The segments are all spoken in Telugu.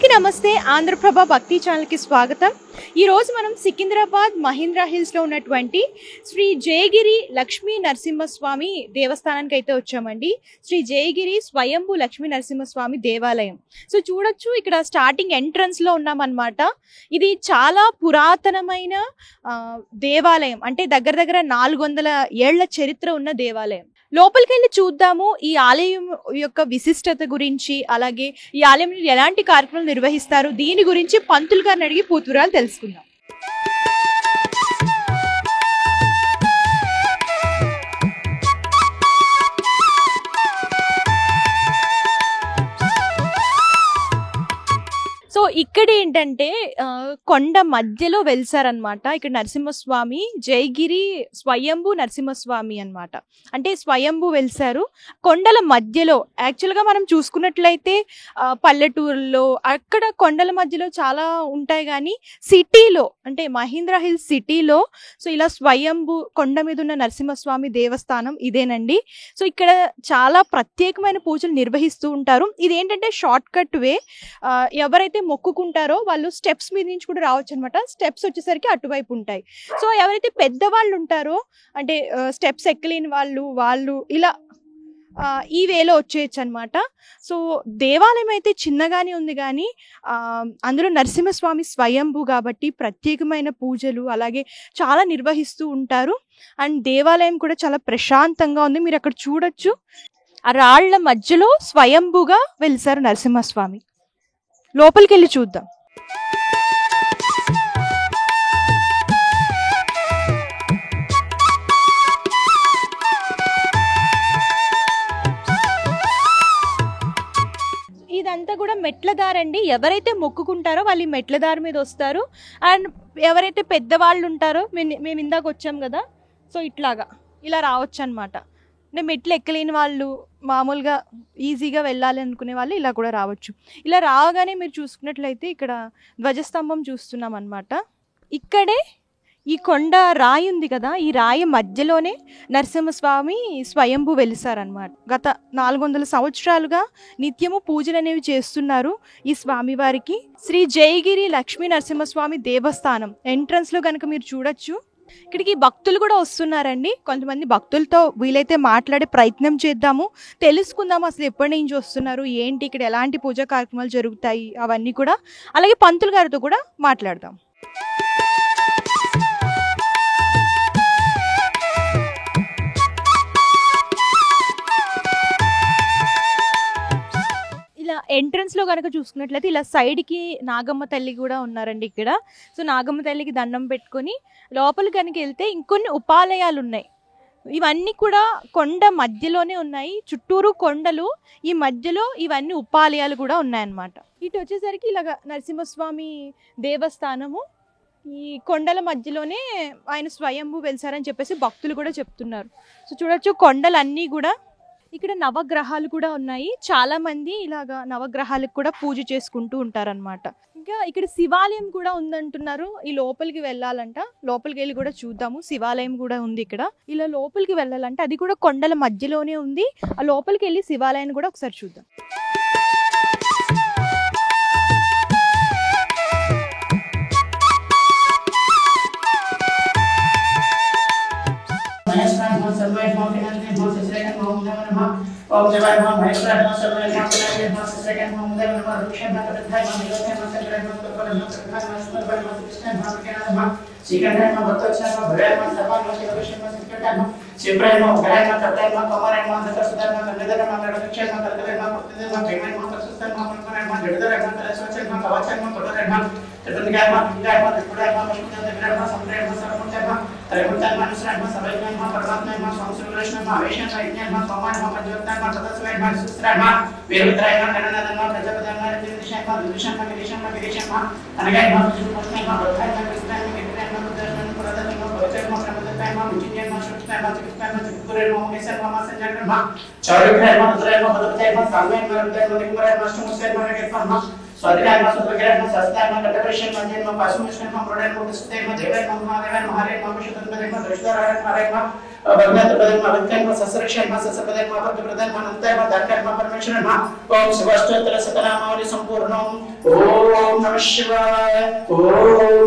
అందరికీ నమస్తే. ఆంధ్రప్రభ భక్తి ఛానల్కి స్వాగతం. ఈరోజు మనం సికింద్రాబాద్ మహీంద్రా హిల్స్లో ఉన్నటువంటి శ్రీ జయగిరి లక్ష్మీ నరసింహస్వామి దేవస్థానానికి అయితే వచ్చామండి. శ్రీ జయగిరి స్వయంభూ లక్ష్మీ నరసింహస్వామి దేవాలయం. సో చూడొచ్చు, ఇక్కడ స్టార్టింగ్ ఎంట్రన్స్లో ఉన్నామన్నమాట. ఇది చాలా పురాతనమైన దేవాలయం, అంటే దగ్గర దగ్గర 400 ఏళ్ల చరిత్ర ఉన్న దేవాలయం. లోపలికి వెళ్ళి చూద్దాము ఈ ఆలయం యొక్క విశిష్టత గురించి, అలాగే ఈ ఆలయంలో ఎలాంటి కార్యక్రమాలు నిర్వహిస్తారు, దీని గురించి పంతులు గారిని అడిగి పూర్తివివరాలు తెలుసుకుందాం. సో ఇక్కడ ఏంటంటే కొండ మధ్యలో వెలిసారనమాట. ఇక్కడ నరసింహస్వామి జయగిరి స్వయంభూ నరసింహస్వామి అనమాట. అంటే స్వయంభూ వెలిసారు కొండల మధ్యలో. యాక్చువల్గా మనం చూసుకున్నట్లయితే పల్లెటూరులో అక్కడ కొండల మధ్యలో చాలా ఉంటాయి, కానీ సిటీలో అంటే మహీంద్రా హిల్స్ సిటీలో సో ఇలా స్వయంభూ కొండ మీద ఉన్న నరసింహస్వామి దేవస్థానం ఇదేనండి. సో ఇక్కడ చాలా ప్రత్యేకమైన పూజలు నిర్వహిస్తూ ఉంటారు. ఇదేంటంటే షార్ట్ కట్ వే. ఎవరైతే మొక్కుకుంటారో వాళ్ళు స్టెప్స్ మీద నుంచి కూడా రావచ్చు అనమాట. స్టెప్స్ వచ్చేసరికి అటువైపు ఉంటాయి. సో ఎవరైతే పెద్దవాళ్ళు ఉంటారో, అంటే స్టెప్స్ ఎక్కలేని వాళ్ళు ఇలా ఈ వేలో వచ్చేయచ్చు అనమాట. సో దేవాలయం అయితే చిన్నగానే ఉంది, కానీ అందులో నరసింహస్వామి స్వయంభూ కాబట్టి ప్రత్యేకమైన పూజలు అలాగే చాలా నిర్వహిస్తూ ఉంటారు. అండ్ దేవాలయం కూడా చాలా ప్రశాంతంగా ఉంది. మీరు అక్కడ చూడొచ్చు, ఆ రాళ్ల మధ్యలో స్వయంభూగా వెలిసారు నరసింహస్వామి. లోపలికి వెళ్ళి చూద్దాం. ఇదంతా కూడా మెట్ల దారి అండి. ఎవరైతే మొక్కుకుంటారో వాళ్ళు ఈ మెట్ల దారి మీద వస్తారు. అండ్ ఎవరైతే పెద్దవాళ్ళు ఉంటారో, మేము ఇందాక వచ్చాం కదా, సో ఇలా రావచ్చు అనమాట. అంటే మెట్లు ఎక్కలేని వాళ్ళు, మామూలుగా ఈజీగా వెళ్ళాలి అనుకునే వాళ్ళు ఇలా కూడా రావచ్చు. ఇలా రాగానే మీరు చూసుకున్నట్లయితే ఇక్కడ ధ్వజస్తంభం చూస్తున్నాం అనమాట. ఇక్కడే ఈ కొండ రాయి ఉంది కదా, ఈ రాయి మధ్యలోనే నరసింహస్వామి స్వయంభూ వెలిసారనమాట. గత 400 సంవత్సరాలుగా నిత్యము పూజలు అనేవి చేస్తున్నారు ఈ స్వామివారికి. శ్రీ జయగిరి లక్ష్మీ నరసింహస్వామి దేవస్థానం ఎంట్రన్స్లో కనుక మీరు చూడొచ్చు. ఇక్కడికి భక్తులు కూడా వస్తున్నారండి. కొంతమంది భక్తులతో వీలైతే మాట్లాడే ప్రయత్నం చేద్దాము, తెలుసుకుందాము అసలు ఎప్పటి నుంచి వస్తున్నారు, ఏంటి, ఇక్కడ ఎలాంటి పూజా కార్యక్రమాలు జరుగుతాయి, అవన్నీ కూడా. అలాగే పంతులు గారితో కూడా మాట్లాడదాం. ఇలా ఎంట్రన్స్లో కనుక చూసుకున్నట్లయితే ఇలా సైడ్కి నాగమ్మ తల్లి కూడా ఉన్నారండి ఇక్కడ. సో నాగమ్మ తల్లికి దండం పెట్టుకొని లోపలికి కనుక వెళ్తే ఇంకొన్ని ఉపాలయాలు ఉన్నాయి. ఇవన్నీ కూడా కొండ మధ్యలోనే ఉన్నాయి. చుట్టూరు కొండలు, ఈ మధ్యలో ఇవన్నీ ఉపాలయాలు కూడా ఉన్నాయన్నమాట. ఇటు వచ్చేసరికి ఇలాగ నరసింహస్వామి దేవస్థానము ఈ కొండల మధ్యలోనే ఆయన స్వయంభూ వెలిసారని చెప్పేసి భక్తులు కూడా చెప్తున్నారు. సో చూడొచ్చు, కొండలన్నీ కూడా. ఇక్కడ నవగ్రహాలు కూడా ఉన్నాయి. చాలా మంది ఇలాగా నవగ్రహాలకు కూడా పూజ చేసుకుంటూ ఉంటారనమాట. ఇంకా ఇక్కడ శివాలయం కూడా ఉందంటున్నారు. ఈ లోపలికి వెళ్ళాలంట, లోపలికి వెళ్ళి కూడా చూద్దాము. శివాలయం కూడా ఉంది ఇక్కడ. ఇలా లోపలికి వెళ్ళాలంటే అది కూడా కొండల మధ్యలోనే ఉంది. ఆ లోపలికి వెళ్ళి శివాలయాన్ని కూడా ఒకసారి చూద్దాం. ओम शिवाय नमः महेश्वराय नमः सर्वाय नमः विनायकाय नमः सहस्राय नमः मुद्राय नमः रुक्षाय नमः कपिलाय नमः निरोधाय नमः चंद्राय नमः कपालाय नमः कृष्णाय नमः सुमराय नमः कृष्णाय नमः विज्ञानाय नमः श्रीकंठाय नमः भक्तवत्सलाय नमः भवाय नमः सर्वाय नमः शिवविष्णुय नमः संकटाय नमः शिवराय नमः उग्राय नमः कपालाय नमः कमलाय नमः दशरथाय नमः कन्यादाय नमः रक्षाय नमः कर्तव्याय नमः प्रतिदेय नमः प्रेमाय नमः प्रसुताय नमः मनोहराय नमः जगदाय नमः कलशवाचाय नमः कवचाय नमः कटोराय नमः चतुर्गाय नमः विजयाय नमः त्रिपुराय नमः विष्णुदेवाय नमः समुद्राय नमः सर्वभूताय नमः त्रैगुण्याय नमः ईश्वराय नमः सर्वज्ञाय नमः परमात्माय नमः स्वामी नमः आवेशाय नमः यज्ञाय नमः सोमाय नमः पंचवक्ताय नमः तदस्वाय नमः सुस्त्राय नमः वीरभद्राय नमः गणनाय नमः प्रजापतिय नमः दिशाय नमः दिशाय नमः दिशाय नमः दिशाय नमः अनगाय नमः विष्णुपत्न्याय नमः भक्ताय नमः कृष्णाय नमः कीर्तनाय नमः बुद्धाय नमः पुरादाय नमः भवचाय नमः प्रमदाय नमः विचिन्याय नमः श्रुताय नमः चिकित्साय नमः चित्तुराय नमः महेशाय नमः संजय नमः चौरभ्याय नमः रुद्राय नमः भद्रताय नमः सामवेय नमः रुद्राय नमः निकुम्भराय नमः अष्टमुखाय नमः नमः नमः स्वादिनाय नमः सुभद्राय नमः सहस्राय नमः कटकर्षाय नमः नमः पाशुमुष्टाय नमः प्रोडाय नमः कृष्णाय नमः देवाय नमः महादेवाय नमः हरे नमः विष्णुतन्वय नमः दृष्टाराय नमः हरे नमः ओम शिवस्तोत्र सतनामावली संपूर्णम ओम नमः शिवाय ओम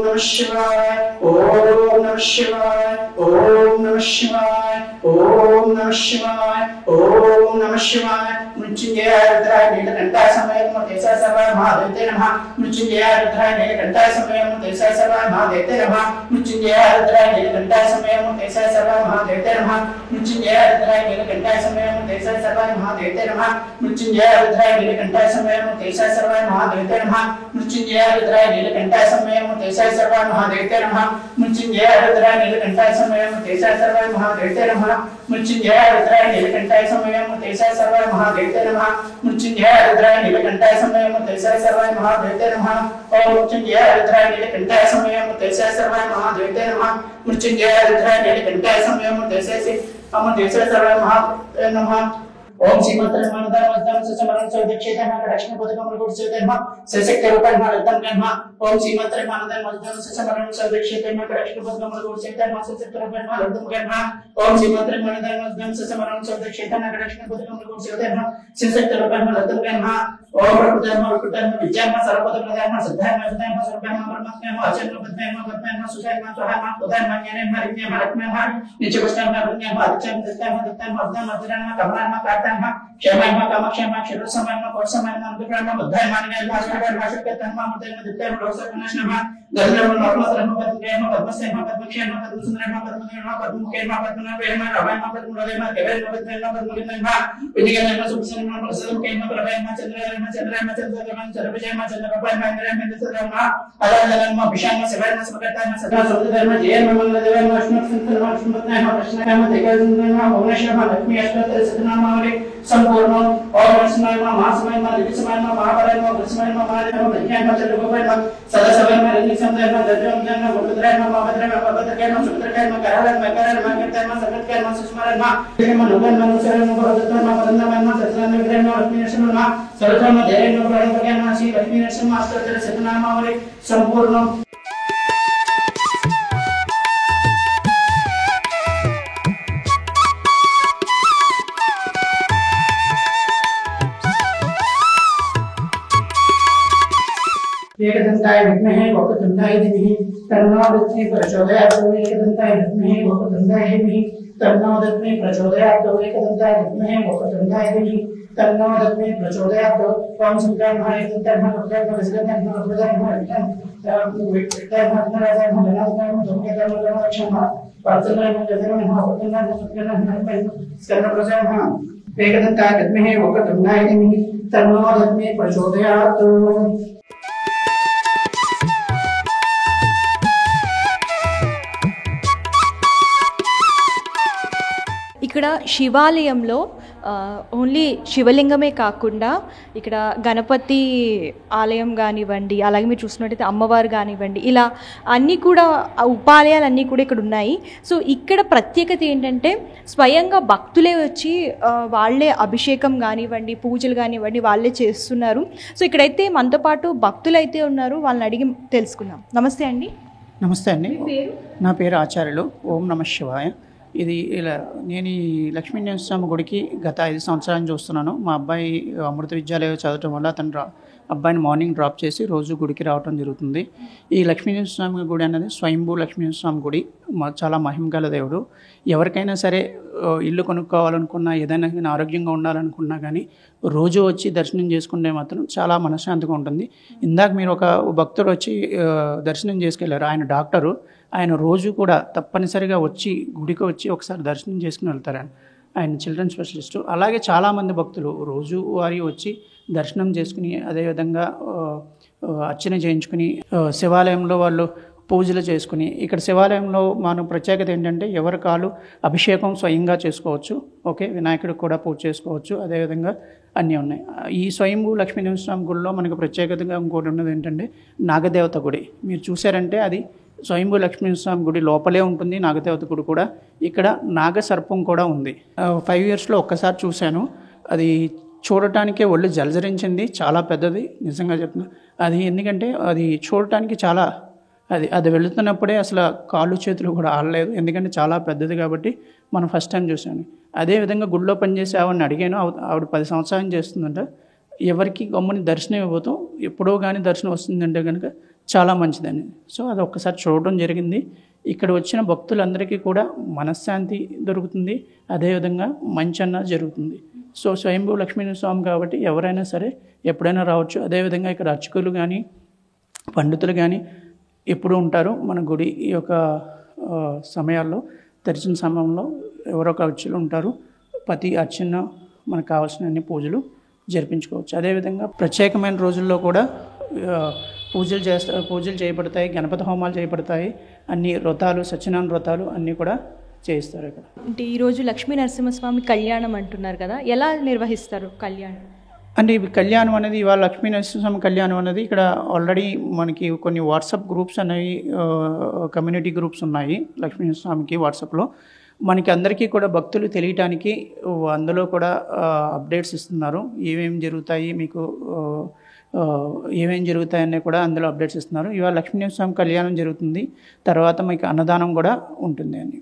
नमः शिवाय ओम नमः शिवाय ओम नमः शिवाय ओम नमः शिवाय ओम नमः शिवाय मृत्युंजय रुद्राय नीलकंठाय समयं देशा सर्वाय महादेवते नमः मृत्युंजय रुद्राय नीलकंठाय समयं देशा सर्वाय महादेवते नमः मृत्युंजय रुद्राय नीलकंठाय समयं देशा सर्वाय महादेवते नमः मृत्युंजय रुद्राय नीलकंठाय समयं देशा सर्वाय महादेवते नमः मृत्युंजय रुद्राय नीलकंठाय समयं देशा सर्वाय महादेवते नमः मृत्युंजय रुद्राय नीलकंठाय समयं देशा सर्वाय महादेवते नमः मृत्युंजय रुद्राय नीलकंठाय समयं देशा सर्वाय महादेवते नमः मृत्युंजय रुद्राय नीलकंठाय समयं देशा सर्वाय महादेवते नमः मृत्युंजय रुद्राय नीलकंठाय समयं देशा सर्वाय महादेवते नमः ओम मृत्युंजय रुद्राय नीलकंठाय समयं देशा सर्वाय महादेवते नमः मृत्युंजय रुद्राय नीलकंठाय समयं देशा सर्वाय महादेवते नमः ओम श्रीमंत्र मनोदर वदम समरण सौदक्षेतन दक्षिण पदकम गुरुसेतन सशक्त रूपन मरदम गन्मा ओम श्रीमंत्र मनोदर वदम समरण सौदक्षेतन दक्षिण पदकम गुरुसेतन सशक्त रूपन मरदम गन्मा ओम श्रीमंत्र मनोदर वदम समरण सौदक्षेतन दक्षिण पदकम गुरुसेतन सशक्त रूपन मरदम गन्मा ओम प्रकृतम विद्याम सर्वपद प्रदान सिद्धाम सिद्धाम सर्वम परमात्मा अचन पद्म सुषाय स्वाहा उदान ज्ञान मरिज्ञ महात्मा नित्य पुष्टम प्रज्ञा अचन दत्तम दत्तम अवदान अवदान कमलान क्षमा कामक्षमा क्षीरसमय कोशमय अनुग्रह बुद्धाय मानवे भास्कर भाषक तन्मा मुद्दे दित्ते लोकसक नष्टमा गंधर्व नर्मद्रम पद्मकेम पद्मसेम पद्मक्षेम पद्मसुंदरम पद्मदेव पद्मकेम पद्मनाभेम रवैम पद्मरोदेम केवल पद्मेम पद्मगिन्नम विनिगेम सुपसनम प्रसदम केम प्रभेम चंद्रम चंद्रम चंद्रम चंद्रविजयम चंद्रपैम इंद्रम इंद्रसदम अलालनम विशाम सेवम समकर्ताम सदा सौधर्म जयम मंगलदेवम अष्टम संतरम अष्टमत्नाम कृष्णकाम देवम भुवनेश्वर लक्ष्मी अष्टोत्तर सतनामावली संपूर्ण और समय में महासमय में दिव्य समय में महाबलय में समय में महादेव में विज्ञान में चतुर्भुज में सदा समय में रजनी समय में दर्जन जन में गुरुद्रय में महाभद्र में पवित्र में सुंदर में करालन में कीर्तन में संगत में सुस्मरण में नुगन में शरण में भगवत में वंदन में सत्संग में विग्रह में लक्ष्मी नरसिंह में सर्वत्र में धैर्य में प्रणव ज्ञान में श्री लक्ष्मी नरसिंह अष्टोत्तर शतनामावली संपूर्ण एकदंताय विद्महे वक्रतुंडाय धीमहि तन्नो दन्ति प्रचोदयात् एकदंताय विद्महे वक्रतुंडाय धीमहि तन्नो दन्ति प्रचोदयात् एकदंताय विद्महे वक्रतुंडाय धीमहि तन्नो दन्ति प्रचोदयात् ओम संकर्मः एकदंताय भगवते विष्णुदेव भगवते विष्णुदेव भगवते भगवते क्षमा प्रार्थना में जगह में भगवतना भगवतना स्कंद प्रसाद एकदंताय विद्महे वक्रतुंडाय धीमहि तन्नो दन्ति प्रचोदयात् ఇక్కడ శివాలయంలో ఓన్లీ శివలింగమే కాకుండా ఇక్కడ గణపతి ఆలయం కానివ్వండి, అలాగే మీరు చూసినట్టయితే అమ్మవారు కానివ్వండి, ఇలా అన్నీ కూడా ఉపాలయాలు అన్నీ కూడా ఇక్కడ ఉన్నాయి. సో ఇక్కడ ప్రత్యేకత ఏంటంటే స్వయంగా భక్తులే వచ్చి వాళ్ళే అభిషేకం కానివ్వండి, పూజలు కానివ్వండి వాళ్ళే చేస్తున్నారు. సో ఇక్కడైతే మనతో పాటు భక్తులు అయితే ఉన్నారు, వాళ్ళని అడిగి తెలుసుకుందాం. నమస్తే అండి. నమస్తే అండి, నా పేరు ఆచార్యులు. ఓం నమః శివాయ. ఇది ఇలా నేను ఈ లక్ష్మీనరసింహ గుడికి గత 5 సంవత్సరాలు చూస్తున్నాను. మా అబ్బాయి అమృత విద్యాలయం చదవటం వల్ల అతను అబ్బాయిని మార్నింగ్ డ్రాప్ చేసి రోజు గుడికి రావడం జరుగుతుంది. ఈ లక్ష్మీనరసింహ గుడి అనేది స్వయంభూ లక్ష్మీనరసింహ గుడి, చాలా మహిమగల దేవుడు. ఎవరికైనా సరే ఇల్లు కొనుక్కోవాలనుకున్నా, ఏదైనా ఆరోగ్యంగా ఉండాలనుకున్నా కానీ రోజు వచ్చి దర్శనం చేసుకుంటే మాత్రం చాలా మనశ్శాంతిగా ఉంటుంది. ఇందాక మీరు ఒక భక్తుడు వచ్చి దర్శనం చేసుకెళ్ళారు, ఆయన డాక్టరు. ఆయన రోజు కూడా తప్పనిసరిగా వచ్చి గుడికి వచ్చి ఒకసారి దర్శనం చేసుకుని వెళ్తారు. ఆయన చిల్డ్రన్ స్పెషలిస్టు. అలాగే చాలామంది భక్తులు రోజు వారి వచ్చి దర్శనం చేసుకుని అదేవిధంగా అర్చన చేయించుకుని శివాలయంలో వాళ్ళు పూజలు చేసుకుని, ఇక్కడ శివాలయంలో మన ప్రత్యేకత ఏంటంటే ఎవరి కాలు అభిషేకం స్వయంగా చేసుకోవచ్చు. ఓకే, వినాయకుడికి కూడా పూజ చేసుకోవచ్చు. అదేవిధంగా అన్నీ ఉన్నాయి. ఈ స్వయంభూ లక్ష్మీనరసింహ గుడిలో మనకు ప్రత్యేకతగా ఇంకోటి ఉన్నది ఏంటంటే నాగదేవత గుడి. మీరు చూసారంటే అది స్వయంభూ లక్ష్మీనరసింహ గుడి లోపలే ఉంటుంది. నాగదేవత గుడి కూడా ఇక్కడ నాగసర్పం కూడా ఉంది. 5 ఇయర్స్లో ఒక్కసారి చూశాను. అది చూడటానికే ఒళ్ళు జలజరించింది. చాలా పెద్దది, నిజంగా చెప్తున్నా. అది ఎందుకంటే అది చూడటానికి చాలా అది వెళుతున్నప్పుడే అసలు కాళ్ళు చేతులు కూడా ఆడలేదు, ఎందుకంటే చాలా పెద్దది కాబట్టి మనం ఫస్ట్ టైం చూసాను. అదేవిధంగా గుడిలో పనిచేసే ఆవిడని అడిగాను, ఆవిడ 10 సంవత్సరాలు చేస్తుందంట. ఎవరికి గమ్ముని దర్శనం ఇవ్వతాం, ఎప్పుడో కానీ దర్శనం వస్తుందంటే కనుక చాలా మంచిదని. సో అది ఒక్కసారి చూడడం జరిగింది. ఇక్కడ వచ్చిన భక్తులందరికీ కూడా మనశ్శాంతి దొరుకుతుంది, అదేవిధంగా మంచి అన్నది జరుగుతుంది. సో స్వయంభూ లక్ష్మీనరసింహస్వామి కాబట్టి ఎవరైనా సరే ఎప్పుడైనా రావచ్చు. అదేవిధంగా ఇక్కడ అర్చకులు కానీ పండితులు కానీ ఎప్పుడు ఉంటారు. మన గుడి ఈ యొక్క సమయాల్లో తెరిచిన సమయంలో ఎవరో ఒక అర్చకులు ఉంటారు. ప్రతి అర్చన మనకు కావాల్సిన అన్ని పూజలు జరిపించుకోవచ్చు. అదేవిధంగా ప్రత్యేకమైన రోజుల్లో కూడా పూజలు చేయబడతాయి, గణపతి హోమాలు చేయబడతాయి, అన్ని వ్రతాలు, సత్యనారాయణ వ్రతాలు అన్నీ కూడా చేయిస్తారు ఇక్కడ. అంటే ఈరోజు లక్ష్మీ నరసింహస్వామి కళ్యాణం అంటున్నారు కదా, ఎలా నిర్వహిస్తారు కళ్యాణం? అంటే ఈ కళ్యాణం అనేది ఇవాళ లక్ష్మీ నరసింహస్వామి కళ్యాణం అనేది ఇక్కడ ఆల్రెడీ మనకి కొన్ని వాట్సాప్ గ్రూప్స్ అనేవి, కమ్యూనిటీ గ్రూప్స్ ఉన్నాయి లక్ష్మీ నరసింహస్వామికి వాట్సాప్లో. మనకి అందరికీ కూడా భక్తులు తెలియటానికి అందులో కూడా అప్డేట్స్ ఇస్తున్నారు. ఏమేమి జరుగుతాయి మీకు, ఏమేమి జరుగుతాయని కూడా అందులో అప్డేట్స్ ఇస్తున్నారు. ఇవాళ లక్ష్మీ నరసింహస్వామి కళ్యాణం జరుగుతుంది, తర్వాత మీకు అన్నదానం కూడా ఉంటుంది అని.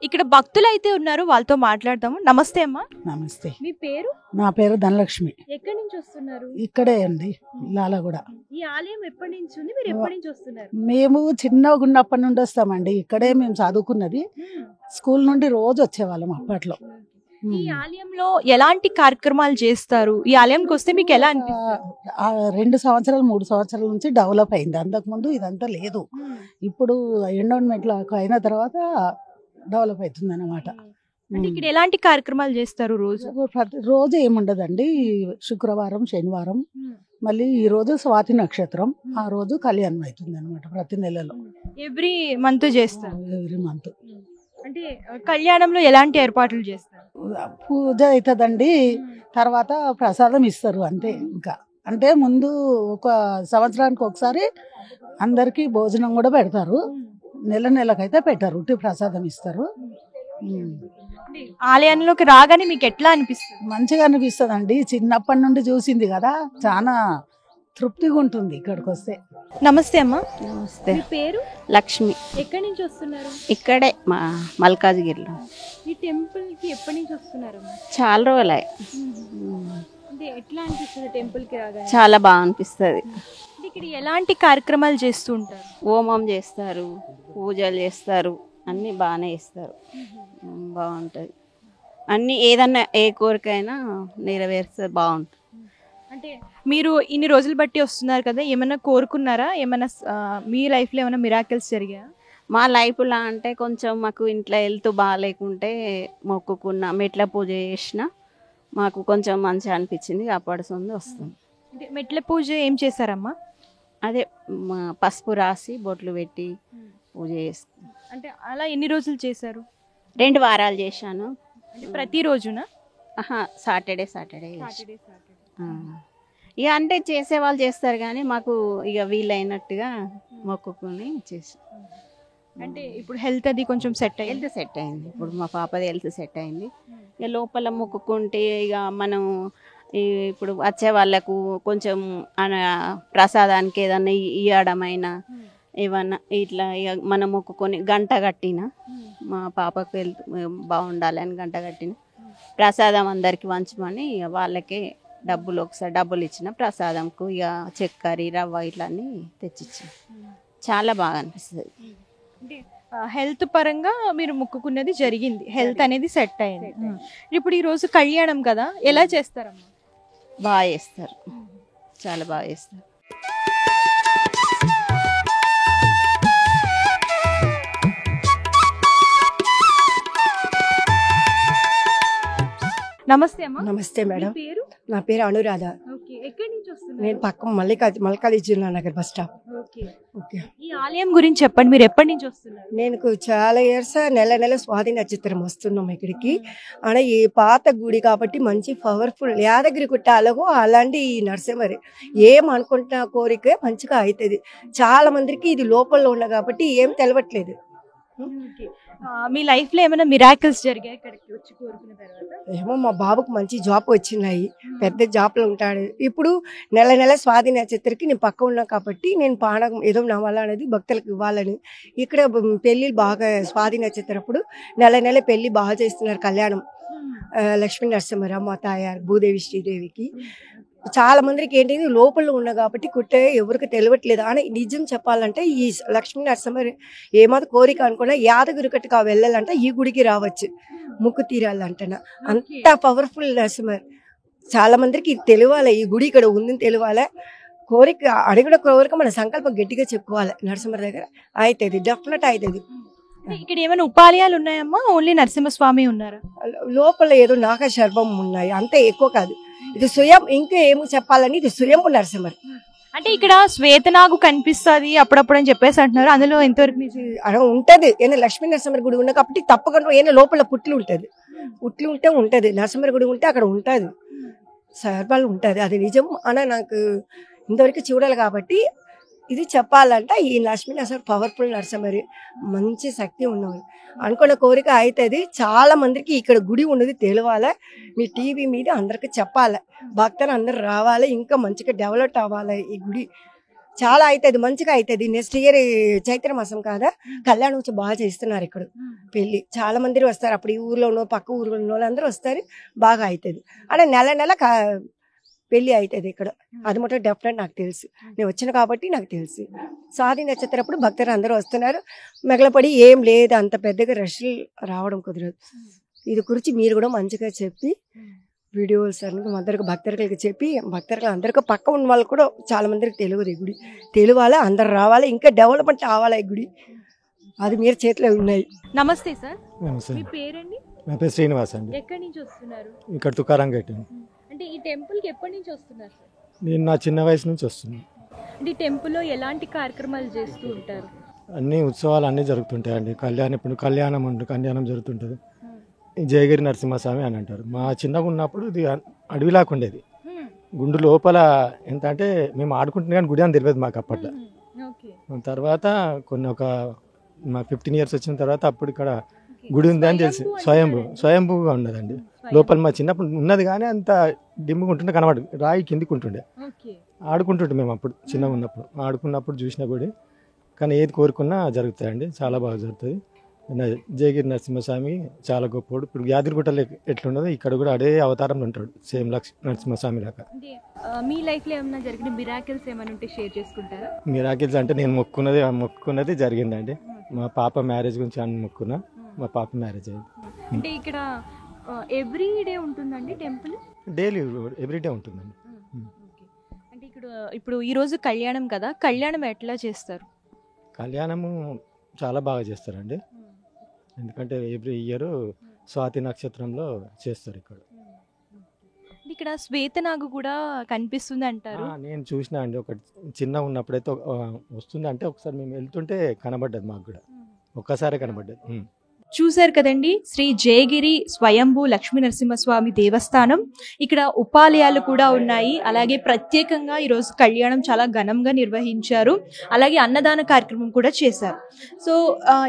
ఇక్కడ భక్తులు అయితే ఉన్నారు, వాళ్ళతో మాట్లాడదాము. నమస్తే అమ్మా. నమస్తే. మీ పేరు? నా పేరు ధనలక్ష్మి. ఎక్కడి నుంచి వస్తున్నారు? ఇక్కడే అండి, లాలగూడ. ఈ ఆలయం ఎప్పటి నుంచి ఉంది, మీరు ఎప్పటి నుంచి వస్తున్నారు? మేము చిన్నగా ఉన్నప్పటి నుండి వస్తామండి. ఇక్కడే మేము చదువుకున్నది. స్కూల్ నుండి రోజు వచ్చేవాళ్ళం అప్పట్లో. ఈ ఆలయంలో ఎలాంటి కార్యక్రమాలు చేస్తారు? ఈ ఆలయంకి వస్తే మీకు ఎలా అనిపిస్తుంది? 2 సంవత్సరాలు 3 సంవత్సరాల నుంచి డెవలప్ అయింది. అంతకుముందు ఇదంతా లేదు. ఇప్పుడు ఎండోన్మెంట్ అయిన తర్వాత డెవలప్ అవుతుంది అన్నమాట. అంటే ఇక్కడ ఎలాంటి కార్యక్రమాలు చేస్తారు? రోజు ఏముండదండి. శుక్రవారం, శనివారం, మళ్ళీ ఈ రోజు స్వాతి నక్షత్రం, ఆ రోజు కళ్యాణం అవుతుంది అనమాట. ప్రతి నెలలో ఎవ్రీ మంత్ చేస్తారు. Every month. అంటే కళ్యాణంలో ఎలాంటి ఏర్పాట్లు చేస్తారు? పూజ అవుతుందండి, తర్వాత ప్రసాదం ఇస్తారు అంతే. ఇంకా అంటే ముందు ఒక సంవత్సరానికి ఒకసారి అందరికి భోజనం కూడా పెడతారు. నెలకైతే పెట్టారు, ఉట్టి ప్రసాదం ఇస్తారు. ఆలయంలోకి రాగానే మీకు ఎట్లా అనిపిస్తుంది? మంచిగా అనిపిస్తుంది అండి. చిన్నప్పటి నుండి చూసింది కదా, చాలా తృప్తిగా ఉంటుంది ఇక్కడికి వస్తే. నమస్తే అమ్మా. నమస్తే. మీ పేరు? లక్ష్మి. ఎక్కడి నుంచి వస్తున్నారు? ఇక్కడే మా మల్కాజ్గిరిలో. ఈ టెంపుల్ కి ఎప్పటి నుంచి వస్తున్నారు? చాలా రోజులే. అంటే ఎట్లా అనిపిస్తుంది టెంపుల్ కి రాగానే? చాలా బాగా అనిపిస్తుంది. ఇక్కడ ఎలాంటి కార్యక్రమాలు చేస్తూ ఉంటారు? హోమం చేస్తారు, పూజలు చేస్తారు, అన్నీ బాగానే చేస్తారు. బాగుంటుంది. అన్నీ ఏదన్నా ఏ కోరికైనా నెరవేరిస్తే బాగుంటుంది. అంటే మీరు ఇన్ని రోజులు బట్టి వస్తున్నారు కదా, ఏమైనా కోరుకున్నారా? ఏమైనా మీ లైఫ్లో ఏమైనా మిరాకిల్స్ జరిగాయా? మా లైఫ్లో అంటే కొంచెం మాకు ఇంట్లో హెల్త్ బాగాలేకుంటే మొక్కుకున్న, మెట్ల పూజ చేసిన మాకు కొంచెం మంచిగా అనిపించింది. కాపాడుతుంది వస్తుంది. అంటే మెట్ల పూజ ఏం చేశారమ్మా? అదే పసుపు రాసి బొట్లు పెట్టి పూజ చేస్తాం. అంటే అలా ఎన్ని రోజులు చేశారు? 2 వారాలు చేశాను. అంటే ప్రతిరోజునా? సాటర్డే ఇక అంటే చేసేవాళ్ళు చేస్తారు కానీ మాకు ఇక వీలైనట్టుగా మొక్కుకొని చేసి. అంటే ఇప్పుడు హెల్త్ అది కొంచెం సెట్ అయింది. ఇప్పుడు మా పాపది హెల్త్ సెట్ అయింది. ఇక లోపల మొక్కుకుంటే ఇక మనం ఇప్పుడు వచ్చే వాళ్ళకు కొంచెం ప్రసాదానికి ఏదన్నా ఇవ్వడమైనా ఏమన్నా ఇట్లా ఇక మనం మొక్కుకొని గంట కట్టిన, మా పాపకు హెల్త్ బాగుండాలని గంట కట్టిన ప్రసాదం అందరికి వంచమని ఇక వాళ్ళకే ఒకసారి డబ్బులు ఇచ్చిన ప్రసాదంకు ఇక చక్కెర రవ్వ ఇట్లా అన్నీ తెచ్చిచ్చిన. చాలా బాగా అనిపిస్తుంది. హెల్త్ పరంగా మీరు మొక్కుకున్నది జరిగింది, హెల్త్ అనేది సెట్ అయింది. ఇప్పుడు ఈ రోజు కళ్యాణం కదా, ఎలా చేస్తారమ్మా? బాగా చేస్తారు, చాలా బాగా చేస్తారు. నమస్తే అమ్మా. నమస్తే మేడం. పేరు? నా పేరు అనురాధ. ఎక్కడి నుంచి వస్తున్నారు? నేను పక్క Malkajgiri Nagar bus stop. Okay. ఈ ఆలయం గురించి చెప్పండి, మీరు ఎప్పటి నుంచి వస్తున్నారు? నేను చాలా ఇయర్స్ నెల స్వాతి నక్షత్రం వస్తున్నాం ఇక్కడికి. అలా ఈ పాత గుడి కాబట్టి మంచి పవర్ఫుల్ యాదగిరి గుట్టాలకు అలాంటి ఈ నరసింహరి ఏం అనుకుంటున్న కోరిక మంచిగా అవుతుంది. చాలా మందికి ఇది లోపల ఉన్న కాబట్టి ఏం తెలవట్లేదు. మీ లైఫ్ లో ఏమైనా మిరాకిల్స్ జరిగాయి ఇక్కడికి వచ్చి కోరుకున్న తర్వాత? ఏమో మా బాబుకు మంచి జాబ్ వచ్చినాయి, పెద్ద జాబ్లో ఉంటాడు. ఇప్పుడు నెల నెల స్వాతి నక్షత్రకి నేను పక్క ఉన్నా కాబట్టి నేను పానకం ఏదో నా వల్ల అనేది భక్తులకు ఇవ్వాలని ఇక్కడ పెళ్ళిళ్ళు బాగా స్వాతి నక్షత్రప్పుడు నెల నెల పెళ్లి బాగా చేస్తున్నారు. కళ్యాణం లక్ష్మీ నరసింహరావు తాయారు భూదేవి శ్రీదేవికి చాలా మందికి ఏంటి లోపల ఉన్న కాబట్టి కుట్టే ఎవరికి తెలియట్లేదు. అని నిజం చెప్పాలంటే ఈ లక్ష్మీ నరసింహ ఏమాది కోరిక అనుకున్నా యాదగిరి కట్టుకు వెళ్ళాలంటే ఈ గుడికి రావచ్చు, ముక్కు తీరాలంటేనా అంత పవర్ఫుల్ నరసింహ. చాలా మందికి తెలియాలి ఈ గుడి ఇక్కడ ఉందని తెలియాలి. కోరిక అడిగిన కోరిక మన సంకల్పం గట్టిగా చెప్పుకోవాలి. నరసింహ దగ్గర అవుతుంది, డెఫినెట్ అవుతుంది. ఇక్కడ ఏమైనా ఉపాలయాలు ఉన్నాయమ్మా? ఓన్లీ నరసింహస్వామి ఉన్నారా? లోపల ఏదో నాగ శర్భం ఉన్నాయి, అంతే, ఎక్కువ కాదు. ఇది స్వయం, ఇంకా ఏమో చెప్పాలని ఇది స్వయం నరసింహ. అంటే ఇక్కడ శ్వేతనాగు కనిపిస్తుంది అప్పుడప్పుడు అని చెప్పేసి అంటున్నారు, అందులో ఎంతవరకు అలా ఉంటది. ఏదో లక్ష్మీ నరసింహ గుడి ఉన్న కాబట్టి తప్పకుండా ఏదో లోపల పుట్లు ఉంటది, పుట్లు ఉంటే ఉంటది. నరసింహ గుడి ఉంటే అక్కడ ఉంటది, సర్బాలు ఉంటది. అది నిజం అని నాకు ఇంతవరకు చూడాలి కాబట్టి ఇది చెప్పాలంటే ఈ లక్ష్మీ నరసింహ పవర్ఫుల్ నరసింహ, మంచి శక్తి ఉన్నవారు. అనుకున్న కోరిక అవుతుంది. చాలా మందికి ఇక్కడ గుడి ఉన్నది తెలియాలి. మీ టీవీ మీద అందరికి చెప్పాలి, భక్తులు అందరు రావాలి, ఇంకా మంచిగా డెవలప్ అవ్వాలి. ఈ గుడి చాలా అవుతుంది, మంచిగా అవుతుంది. నెక్స్ట్ ఇయర్ చైత్ర మాసం కాదా కళ్యాణం వచ్చి బాగా చేస్తున్నారు ఇక్కడ పెళ్లి. చాలా మంది వస్తారు, అప్పుడు ఈ ఊర్లోనో పక్క ఊర్లో అందరూ వస్తారు, బాగా అవుతుంది. అంటే నెల నెల పెళ్లి అవుతుంది ఇక్కడ. అది మొత్తం డెఫినెట్ నాకు తెలుసు, నేను వచ్చిన కాబట్టి నాకు తెలుసు. స్వాతి నక్షత్రప్పుడు భక్తులు అందరూ వస్తున్నారు, మిగలపడి ఏం లేదు, అంత పెద్దగా రష్లు రావడం కుదరదు. ఇది గురించి మీరు కూడా మంచిగా చెప్పి వీడియోస్ అన్ని అందరికి భక్తులకి చెప్పి భక్తులకి అందరికీ పక్క ఉన్న వాళ్ళు కూడా చాలా మందికి తెలియదు. ఈ గుడి తెలియాలి, అందరు రావాలి, ఇంకా డెవలప్మెంట్ అవ్వాలి ఈ గుడి. అది మీరు చేతిలో ఉన్నాయి. నమస్తే సార్, నమస్తే. మీ పేరండి? నా పేరు శ్రీనివాస్ అండి. ఎక్కడి నుంచి వస్తున్నారు? ఇక్కడ తుకారాం గేట్. అంటే ఈ టెంపుల్ కి ఎప్పటి నుంచి వస్తున్నారు సార్? నేను నా చిన్న వయసు నుంచి వస్తున్నాను. అంటే ఈ టెంపుల్లో ఎలాంటి కార్యక్రమాలు చేస్తూ ఉంటారు? అన్ని ఉత్సవాలు అన్నీ జరుగుతుంటాయండి. ఇప్పుడు కళ్యాణం జరుగుతుంటుంది. జయగిరి నరసింహస్వామి అని అంటారు. మా చిన్నగా ఉన్నప్పుడు ఇది అడవిలాగా ఉండేది. గుండు లోపల ఎంత అంటే మేము ఆడుకుంటున్నా కానీ గుడి అని తెలియదు మాకు అప్పట్లో. తర్వాత ఒక మా 15 years వచ్చిన తర్వాత అప్పుడు ఇక్కడ గుడి ఉంది అని తెలిసి స్వయంభూగా ఉన్నదండి. లోపల మా చిన్నప్పుడు ఉన్నది కానీ అంత డిమ్ముగా ఉంటుండే, కనబడు రాయి కిందికి ఉంటుండే. ఆడుకుంటుంటే మేము అప్పుడు చిన్నగా ఉన్నప్పుడు ఆడుకున్నప్పుడు చూసిన గుడి. కానీ ఏది కోరుకున్నా జరుగుతాయండి, చాలా బాగా జరుగుతుంది. జయగిరి నరసింహస్వామి చాలా గొప్పవాడు. ఇప్పుడు యాదగిరిగుట్టలో ఎట్లున్నదో ఇక్కడ కూడా అదే అవతారంలో ఉంటాడు, సేమ్ నరసింహస్వామి లాగా. మీ లైఫ్ లో ఏమైనా జరిగిన మిరాకిల్స్ ఏమైనా ఉంటే షేర్ చేసుకుంటారా? మిరాకిల్స్ అంటే నేను మొక్కుకున్నది జరిగిందండి. మా పాప మ్యారేజ్ గురించి అని మొక్కున్నా, మా పాప మ్యారేజ్ అయింది. అంటే ఇక్కడ ఎవ్రీ డే ఉంటుందండి టెంపుల్? డైలీ ఎవ్రీడే ఉంటుందండి. అంటే ఇప్పుడు ఈ రోజు కళ్యాణం కదా, కళ్యాణం ఎట్లా చేస్తారు? కళ్యాణము చాలా బాగా చేస్తారండి. ఎందుకంటే ఎవ్రీ ఇయర్ స్వాతి నక్షత్రంలో చేస్తారు ఇక్కడ. ఇక్కడ శ్వేతనాగు కూడా కనిపిస్తుంది అంటారు. నేను చూసినా అండి, ఒక చిన్న ఉన్నప్పుడైతే వస్తుంది అంటే ఒకసారి మేము వెళ్తుంటే కనబడ్డది, మాకు కూడా ఒక్కసారి కనబడ్డది. చూశారు కదండి, శ్రీ జయగిరి స్వయంభూ లక్ష్మీ నరసింహస్వామి దేవస్థానం. ఇక్కడ ఉపాలయాలు కూడా ఉన్నాయి. అలాగే ప్రత్యేకంగా ఈరోజు కళ్యాణం చాలా ఘనంగా నిర్వహించారు. అలాగే అన్నదాన కార్యక్రమం కూడా చేశారు. సో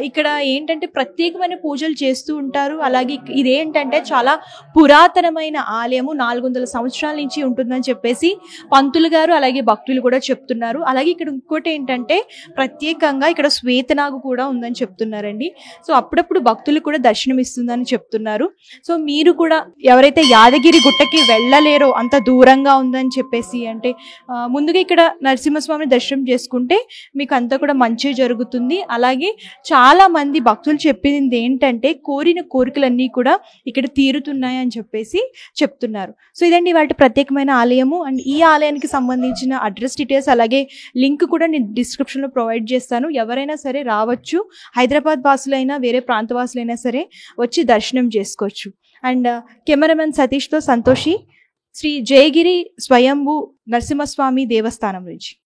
ఇక్కడ ఏంటంటే ప్రత్యేకమైన పూజలు చేస్తూ ఉంటారు. అలాగే ఇదేంటంటే చాలా పురాతనమైన ఆలయము, 400 సంవత్సరాల నుంచి ఉంటుందని చెప్పేసి పంతులు గారు అలాగే భక్తులు కూడా చెప్తున్నారు. అలాగే ఇక్కడ ఇంకోటి ఏంటంటే ప్రత్యేకంగా ఇక్కడ శ్వేతనాగు కూడా ఉందని చెప్తున్నారండి. సో అప్పుడప్పుడు భక్తులు కూడా దర్శనం ఇస్తుందని చెప్తున్నారు. సో మీరు కూడా ఎవరైతే యాదగిరి గుట్టకి వెళ్ళలేరో, అంత దూరంగా ఉందని చెప్పేసి అంటే ముందుగా ఇక్కడ నరసింహస్వామిని దర్శనం చేసుకుంటే మీకు అంతా కూడా మంచి జరుగుతుంది. అలాగే చాలా మంది భక్తులు చెప్పింది ఏంటంటే కోరిన కోరికలన్నీ కూడా ఇక్కడ తీరుతున్నాయి అని చెప్పేసి చెప్తున్నారు. సో ఇదండి వాటి ప్రత్యేకమైన ఆలయము. అండ్ ఈ ఆలయానికి సంబంధించిన అడ్రస్ డీటెయిల్స్ అలాగే లింక్ కూడా నేను డిస్క్రిప్షన్లో ప్రొవైడ్ చేస్తాను. ఎవరైనా సరే రావచ్చు, హైదరాబాద్ వాసులైనా వేరే ప్రాంత వాసులైనా సరే వచ్చి దర్శనం చేసుకోవచ్చు. అండ్ కెమెరామెన్ సతీష్తో సంతోషి, శ్రీ జయగిరి స్వయంభూ నరసింహస్వామి దేవస్థానం నుంచి.